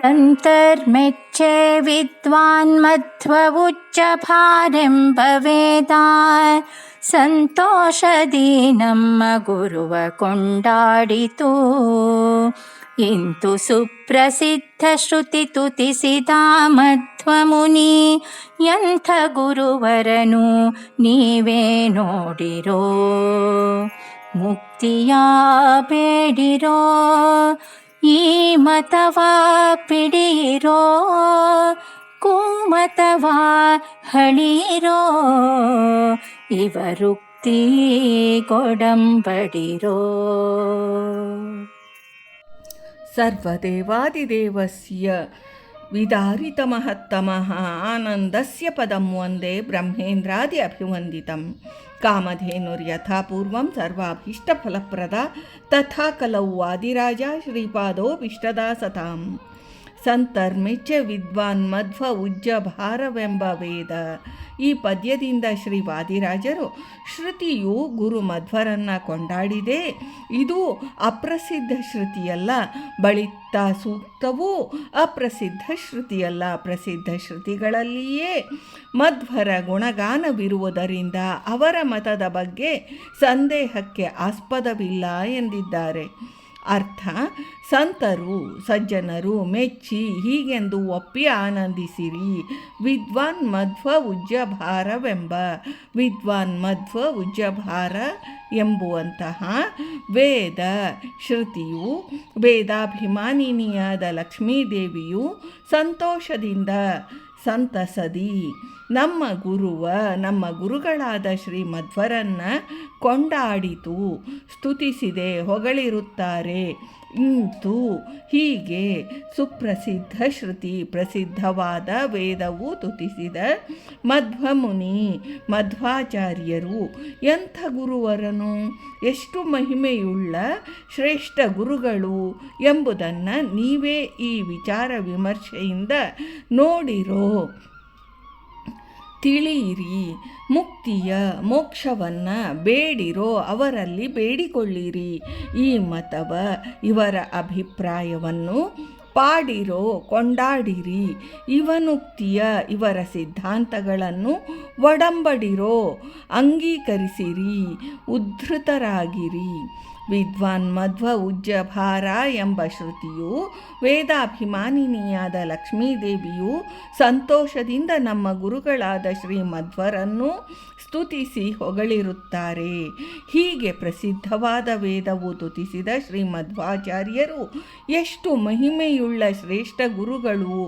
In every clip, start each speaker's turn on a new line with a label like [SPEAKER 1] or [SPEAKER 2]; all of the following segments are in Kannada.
[SPEAKER 1] ಅಂತರ್ಮೆಚ್ಚೆ ವಿದ್ವಾನ್ಮಧ್ವ ಉಚ್ಚ ಭಾರೆಂಬ ವೇದ ಸಂತೋಷದಿ ನಮ್ಮ ಗುರುವ ಕೊಂಡಾಡಿತು. ಇಂತು ಸುಪ್ರಸಿದ್ಧ ಶ್ರುತಿ ತುತಿಸಿದ ಮಧ್ವ ಮುನಿ, ಎಂಥ ಗುರುವರನು ನೀವೇ ನೋಡಿರೋ. ಮುಕ್ತಿಯ ಬೇಡಿರೋ, ಈ ಮತವ ಪಿಡಿರೋ, ಕುಮತವ ಹಳಿರೋ, ಇವರುಕ್ತಿ ಕೊಡಂಬಡಿರೋ.
[SPEAKER 2] ಸರ್ವದೇವಾದಿದೇವಸ್ಯ ವಿದಾರಿತಮಹತ್ತಮಃ ಆನಂದಸ್ಯ ಪದಂ ವಂದೇ ಬ್ರಹ್ಮೇಂದ್ರಾದಿ ಅಭಿವಂದಿತಂ. ಕಾಮಧೇನುರ್ಯಥಾ ಪೂರ್ವಂ ಸರ್ವಾಭೀಷ್ಟಫಲಪ್ರದ ತಥಾ ಕಲೌ ವಾದಿರಾಜ ಶ್ರೀಪಾದೋಭೀಷ್ಟದಾ ಸತಾಂ. ಸಂತರ್ಮೆಚ್ಚ ವಿದ್ವಾನ್ ಮಧ್ವ ಉಜ್ಜ ಭಾರವೆಂಬ ವೇದ. ಈ ಪದ್ಯದಿಂದ ಶ್ರೀ ವಾದಿರಾಜರು ಶ್ರುತಿಯು ಗುರು ಮಧ್ವರನ್ನು ಕೊಂಡಾಡಿದೆ. ಇದು ಅಪ್ರಸಿದ್ಧ ಶ್ರುತಿಯಲ್ಲ, ಬಳಿತ ಸೂಕ್ತವೂ ಅಪ್ರಸಿದ್ಧ ಶ್ರುತಿಯಲ್ಲ. ಪ್ರಸಿದ್ಧ ಶ್ರುತಿಗಳಲ್ಲಿಯೇ ಮಧ್ವರ ಗುಣಗಾನವಿರುವುದರಿಂದ ಅವರ ಮತದ ಬಗ್ಗೆ ಸಂದೇಹಕ್ಕೆ ಆಸ್ಪದವಿಲ್ಲ ಎಂದಿದ್ದಾರೆ. ಅರ್ಥ: ಸಂತರು ಸಜ್ಜನರು ಮೆಚ್ಚಿ ಹೀಗೆಂದು ಒಪ್ಪಿ ಆನಂದಿಸಿರಿ. ವಿದ್ವಾನ್ ಮಧ್ವ ಉಜ್ಜಭಾರವೆಂಬ ವಿದ್ವಾನ್ ಮಧ್ವ ಉಜ್ಜಭಾರ ಎಂಬುವಂತಹ ವೇದ ಶ್ರುತಿಯು, ವೇದಾಭಿಮಾನಿನಿಯಾದ ಲಕ್ಷ್ಮೀದೇವಿಯು ಸಂತೋಷದಿಂದ ಸಂತಸದಿ ನಮ್ಮ ಗುರುಗಳಾದ ಶ್ರೀ ಮಧ್ವರನ್ನ ಕೊಂಡಾಡಿತು, ಸ್ತುತಿಸಿದೆ, ಹೊಗಳಿರುತ್ತಾರೆ. ಇಂತು ಹೀಗೆ ಸುಪ್ರಸಿದ್ಧ ಶ್ರುತಿ, ಪ್ರಸಿದ್ಧವಾದ ವೇದವು ತುತಿಸಿದ ಮಧ್ವಮುನಿ ಮಧ್ವಾಚಾರ್ಯರು ಎಂಥ ಗುರುವರನು, ಎಷ್ಟು ಮಹಿಮೆಯುಳ್ಳ ಶ್ರೇಷ್ಠ ಗುರುಗಳು ಎಂಬುದನ್ನು ನೀವೇ ಈ ವಿಚಾರ ವಿಮರ್ಶೆಯಿಂದ ನೋಡಿರೋ, ತಿಳಿಯಿರಿ. ಮುಕ್ತಿಯ ಮೋಕ್ಷವನ್ನು ಬೇಡಿರೋ, ಅವರಲ್ಲಿ ಬೇಡಿಕೊಳ್ಳಿರಿ. ಈ ಮತವ, ಇವರ ಅಭಿಪ್ರಾಯವನ್ನು ಪಾಡಿರೋ, ಕೊಂಡಾಡಿರಿ. ಇವನುಕ್ತಿಯ, ಇವರ ಸಿದ್ಧಾಂತಗಳನ್ನು ಒಡಂಬಡಿರೋ, ಅಂಗೀಕರಿಸಿರಿ, ಉದ್ಧತರಾಗಿರಿ. ವಿದ್ವಾನ್ ಮಧ್ವ ಉಜ್ಜಭಾರ ಎಂಬ ಶ್ರುತಿಯು, ವೇದಾಭಿಮಾನಿನಿಯಾದ ಲಕ್ಷ್ಮೀದೇವಿಯು ಸಂತೋಷದಿಂದ ನಮ್ಮ ಗುರುಗಳಾದ ಶ್ರೀ ಮಧ್ವರನ್ನು ಸ್ತುತಿಸಿ ಹೊಗಳಿರುತ್ತಾರೆ. ಹೀಗೆ ಪ್ರಸಿದ್ಧವಾದ ವೇದವು ತುತಿಸಿದ ಶ್ರೀ ಮಧ್ವಾಚಾರ್ಯರು ಎಷ್ಟು ಮಹಿಮೆಯುಳ್ಳ ಶ್ರೇಷ್ಠ ಗುರುಗಳು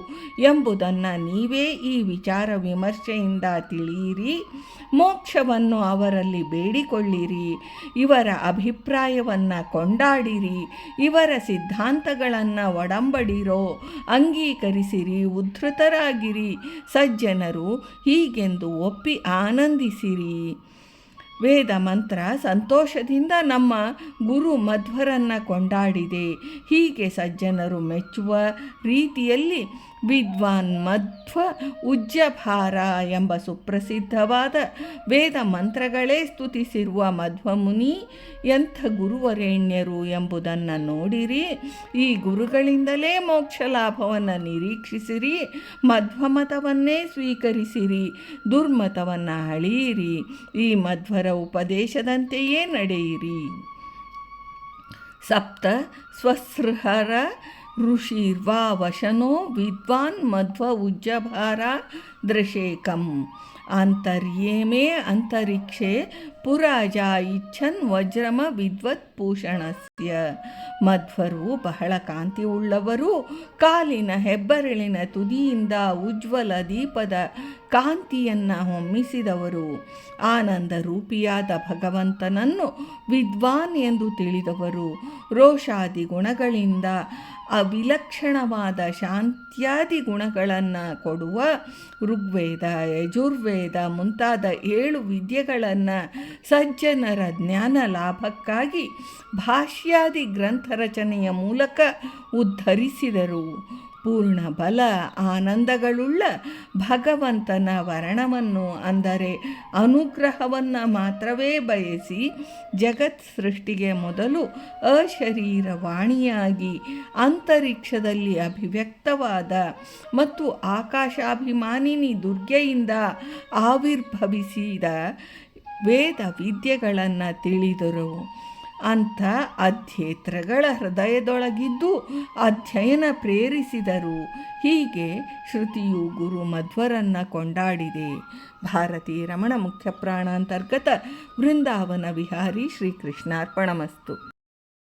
[SPEAKER 2] ಎಂಬುದನ್ನು ನೀವೇ ಈ ವಿಚಾರ ವಿಮರ್ಶೆಯಿಂದ ತಿಳಿಯಿರಿ. ಮೋಕ್ಷವನ್ನು ಅವರಲ್ಲಿ ಬೇಡಿಕೊಳ್ಳಿರಿ. ಇವರ ಅಭಿಪ್ರಾಯವನ್ನು ಕೊಂಡಾಡಿರಿ. ಇವರ ಸಿದ್ಧಾಂತಗಳನ್ನು ಒಡಂಬಡಿರೋ, ಅಂಗೀಕರಿಸಿರಿ, ಉದ್ಧತರಾಗಿರಿ. ಸಜ್ಜನರು ಹೀಗೆಂದು ಒಪ್ಪಿ ಆನಂದಿಸಿರಿ. ವೇದ ಮಂತ್ರ ಸಂತೋಷದಿಂದ ನಮ್ಮ ಗುರು ಮಧ್ವರನ್ನು ಕೊಂಡಾಡಿದೆ. ಹೀಗೆ ಸಜ್ಜನರು ಮೆಚ್ಚುವ ರೀತಿಯಲ್ಲಿ ವಿದ್ವಾನ್ ಮಧ್ವ ಉಜ್ಜಭಾರ ಎಂಬ ಸುಪ್ರಸಿದ್ಧವಾದ ವೇದ ಮಂತ್ರಗಳೇ ಸ್ತುತಿಸಿರುವ ಮಧ್ವಮುನಿ ಎಂಥ ಗುರುವರೇಣ್ಯರು ಎಂಬುದನ್ನು ನೋಡಿರಿ. ಈ ಗುರುಗಳಿಂದಲೇ ಮೋಕ್ಷ ಲಾಭವನ್ನು ನಿರೀಕ್ಷಿಸಿರಿ. ಮಧ್ವಮತವನ್ನೇ ಸ್ವೀಕರಿಸಿರಿ, ದುರ್ಮತವನ್ನು ಅಳಿಯಿರಿ. ಈ ಮಧ್ವರ ಉಪದೇಶದಂತೆಯೇ ನಡೆಯಿರಿ. ಸಪ್ತ ಸ್ವಸೃಹರ ಋಷಿರ್ವಾ ವಶನೋ ವಿದ್ವಾನ್ ಮಧ್ವ ಉಜ್ಜಭಾರ ದೃಶೇಕಂ. ಆಂತರ್ಯೇಮೇ ಅಂತರಿಕ್ಷೆ ಪುರಾಜ ಇಚ್ಛನ್ ವಜ್ರಮ ವಿದ್ವತ್ ಭೂಷಣಸ್ಯ. ಮಧ್ವರು ಬಹಳ ಕಾಂತಿ ಉಳ್ಳವರು. ಕಾಲಿನ ಹೆಬ್ಬೆರಳಿನ ತುದಿಯಿಂದ ಉಜ್ವಲ ದೀಪದ ಕಾಂತಿಯನ್ನು ಹೊಮ್ಮಿಸಿದವರು. ಆನಂದ ರೂಪಿಯಾದ ಭಗವಂತನನ್ನು ವಿದ್ವಾನ್ ಎಂದು ತಿಳಿದವರು. ರೋಷಾದಿ ಗುಣಗಳಿಂದ ಅವಿಲಕ್ಷಣವಾದ ಶಾಂತ್ಯಾದಿ ಗುಣಗಳನ್ನು ಕೊಡುವ ಋಗ್ವೇದ, ಯಜುರ್ವೇದ ಮುಂತಾದ 7 ವಿದ್ಯೆಗಳನ್ನು ಸಜ್ಜನರ ಜ್ಞಾನ ಲಾಭಕ್ಕಾಗಿ ಭಾಷ್ಯಾದಿ ಗ್ರಂಥ ರಚನೆಯ ಮೂಲಕ ಉದ್ಧರಿಸಿದರು. ಪೂರ್ಣ ಬಲ ಆನಂದಗಳುಳ್ಳ ಭಗವಂತನ ವರ್ಣವನ್ನು ಅಂದರೆ ಅನುಗ್ರಹವನ್ನು ಮಾತ್ರವೇ ಬಯಸಿ ಜಗತ್ ಸೃಷ್ಟಿಗೆ ಮೊದಲು ಅಶರೀರವಾಣಿಯಾಗಿ ಅಂತರಿಕ್ಷದಲ್ಲಿ ಅಭಿವ್ಯಕ್ತವಾದ ಮತ್ತು ಆಕಾಶಾಭಿಮಾನಿನಿ ದುರ್ಗೆಯಿಂದ ಆವಿರ್ಭವಿಸಿದ ವೇದ ವಿದ್ಯೆಗಳನ್ನು ತಿಳಿದರು. ಅಂಥ ಅಧ್ಯೇತ್ರಗಳ ಹೃದಯದೊಳಗಿದ್ದು ಅಧ್ಯಯನ ಪ್ರೇರಿಸಿದರು. ಹೀಗೆ ಶ್ರುತಿಯು ಗುರು ಮಧ್ವರನ್ನು ಕೊಂಡಾಡಿದೆ. ಭಾರತೀ ರಮಣ ಮುಖ್ಯ ಪ್ರಾಣಾಂತರ್ಗತ ವೃಂದಾವನ ವಿಹಾರಿ ಶ್ರೀಕೃಷ್ಣಾರ್ಪಣಮಸ್ತು.